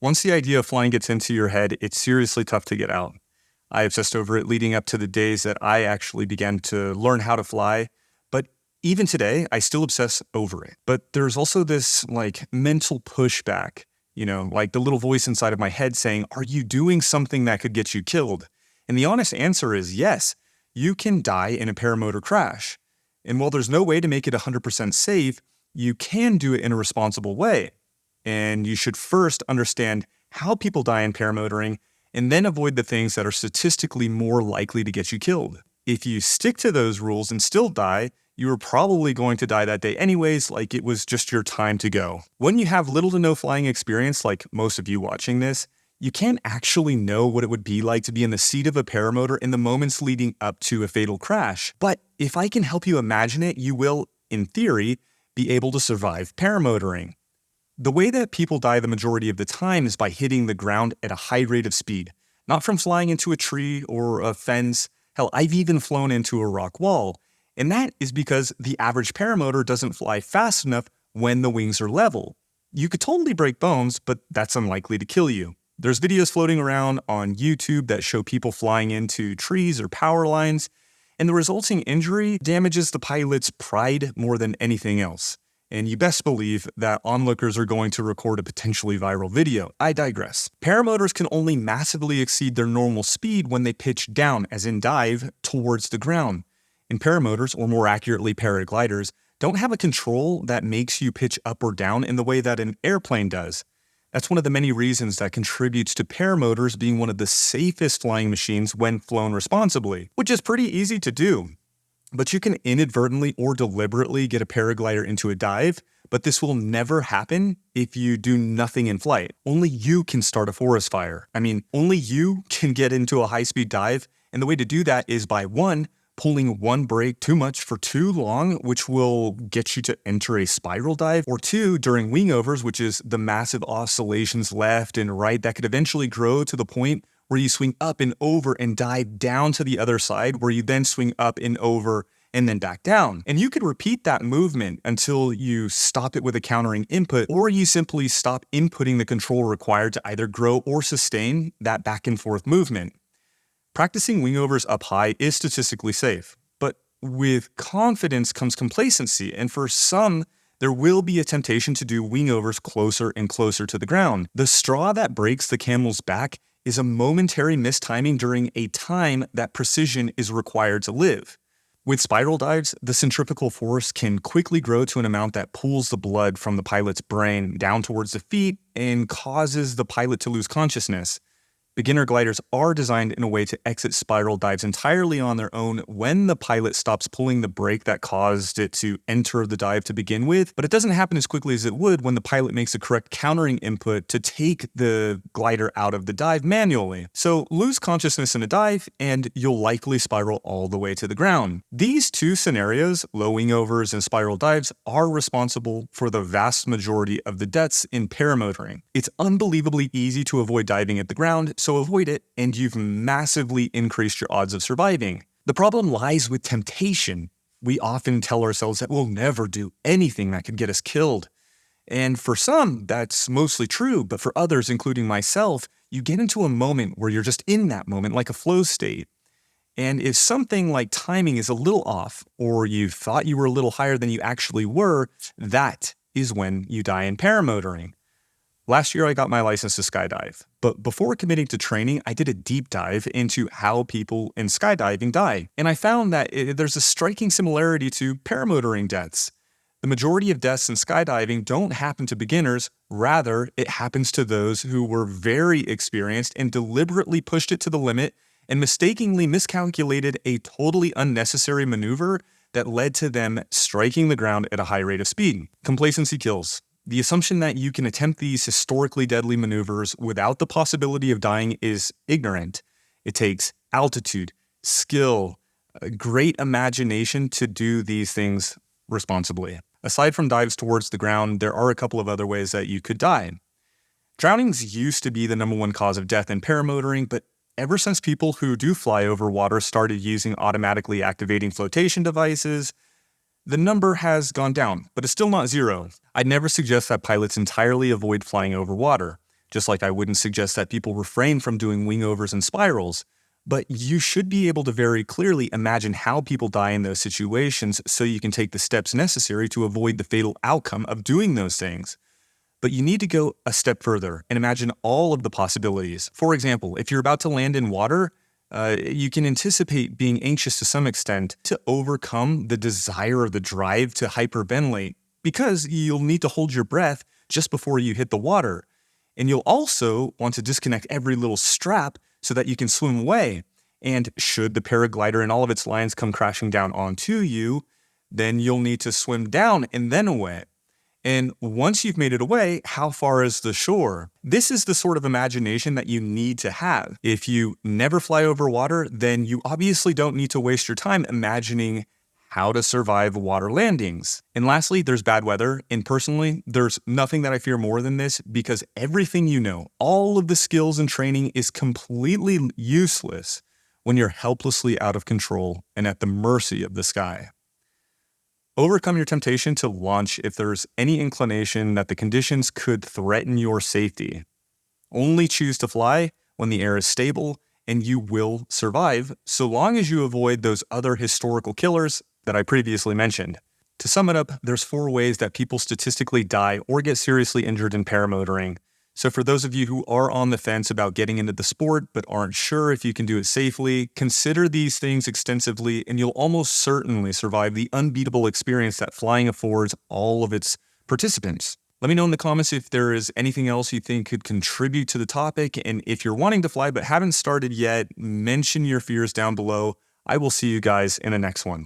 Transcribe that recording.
Once the idea of flying gets into your head, it's seriously tough to get out. I obsessed over it leading up to the days that I actually began to learn how to fly. But even today, I still obsess over it. But there's also this mental pushback, like the little voice inside of my head saying, are you doing something that could get you killed? And the honest answer is yes, you can die in a paramotor crash. And while there's no way to make it 100% safe, you can do it in a responsible way. And you should first understand how people die in paramotoring and then avoid the things that are statistically more likely to get you killed. If you stick to those rules and still die, you are probably going to die that day anyways, like it was just your time to go. When you have little to no flying experience, like most of you watching this, you can't actually know what it would be like to be in the seat of a paramotor in the moments leading up to a fatal crash. But if I can help you imagine it, you will, in theory, be able to survive paramotoring. The way that people die the majority of the time is by hitting the ground at a high rate of speed, not from flying into a tree or a fence. Hell, I've even flown into a rock wall. And that is because the average paramotor doesn't fly fast enough when the wings are level. You could totally break bones, but that's unlikely to kill you. There's videos floating around on YouTube that show people flying into trees or power lines, and the resulting injury damages the pilot's pride more than anything else. And you best believe that onlookers are going to record a potentially viral video. I digress. Paramotors can only massively exceed their normal speed when they pitch down, as in dive, towards the ground. And paramotors, or more accurately paragliders, don't have a control that makes you pitch up or down in the way that an airplane does. That's one of the many reasons that contributes to paramotors being one of the safest flying machines when flown responsibly, which is pretty easy to do. But you can inadvertently or deliberately get a paraglider into a dive, but this will never happen if you do nothing in flight. Only you can start a forest fire. Only you can get into a high-speed dive, and the way to do that is by 1, pulling one brake too much for too long, which will get you to enter a spiral dive, or 2, during wingovers, which is the massive oscillations left and right that could eventually grow to the point where you swing up and over and dive down to the other side, where you then swing up and over and then back down. And you could repeat that movement until you stop it with a countering input, or you simply stop inputting the control required to either grow or sustain that back and forth movement. Practicing wingovers up high is statistically safe, but with confidence comes complacency, and for some, there will be a temptation to do wingovers closer and closer to the ground. The straw that breaks the camel's back is a momentary mistiming during a time that precision is required to live. With spiral dives, the centrifugal force can quickly grow to an amount that pulls the blood from the pilot's brain down towards the feet and causes the pilot to lose consciousness. Beginner gliders are designed in a way to exit spiral dives entirely on their own when the pilot stops pulling the brake that caused it to enter the dive to begin with, but it doesn't happen as quickly as it would when the pilot makes the correct countering input to take the glider out of the dive manually. So lose consciousness in a dive and you'll likely spiral all the way to the ground. These two scenarios, low wingovers and spiral dives, are responsible for the vast majority of the deaths in paramotoring. It's unbelievably easy to avoid diving at the ground, so avoid it, and you've massively increased your odds of surviving. The problem lies with temptation. We often tell ourselves that we'll never do anything that could get us killed. And for some, that's mostly true, but for others, including myself, you get into a moment where you're just in that moment, like a flow state. And if something like timing is a little off, or you thought you were a little higher than you actually were, that is when you die in paramotoring. Last year, I got my license to skydive, but before committing to training, I did a deep dive into how people in skydiving die, and I found that there's a striking similarity to paramotoring deaths. The majority of deaths in skydiving don't happen to beginners, rather, it happens to those who were very experienced and deliberately pushed it to the limit and mistakenly miscalculated a totally unnecessary maneuver that led to them striking the ground at a high rate of speed. Complacency kills. The assumption that you can attempt these historically deadly maneuvers without the possibility of dying is ignorant. It takes altitude, skill, great imagination to do these things responsibly. Aside from dives towards the ground, there are a couple of other ways that you could die. Drownings used to be the #1 cause of death in paramotoring, but ever since people who do fly over water started using automatically activating flotation devices, the number has gone down, but it's still not zero. I'd never suggest that pilots entirely avoid flying over water. just like I wouldn't suggest that people refrain from doing wingovers and spirals. But you should be able to very clearly imagine how people die in those situations so you can take the steps necessary to avoid the fatal outcome of doing those things. But you need to go a step further and imagine all of the possibilities. For example, if you're about to land in water, you can anticipate being anxious to some extent to overcome the desire or the drive to hyperventilate because you'll need to hold your breath just before you hit the water. And you'll also want to disconnect every little strap so that you can swim away. And should the paraglider and all of its lines come crashing down onto you, then you'll need to swim down and then away. And once you've made it away, how far is the shore? This is the sort of imagination that you need to have. If you never fly over water, then you obviously don't need to waste your time imagining how to survive water landings. And lastly, there's bad weather. And personally, there's nothing that I fear more than this because everything you know, all of the skills and training is completely useless when you're helplessly out of control and at the mercy of the sky. Overcome your temptation to launch if there's any inclination that the conditions could threaten your safety. Only choose to fly when the air is stable, and you will survive, so long as you avoid those other historical killers that I previously mentioned. To sum it up, there's 4 ways that people statistically die or get seriously injured in paramotoring. So for those of you who are on the fence about getting into the sport but aren't sure if you can do it safely, consider these things extensively and you'll almost certainly survive the unbeatable experience that flying affords all of its participants. Let me know in the comments if there is anything else you think could contribute to the topic, and if you're wanting to fly but haven't started yet, mention your fears down below. I will see you guys in the next one.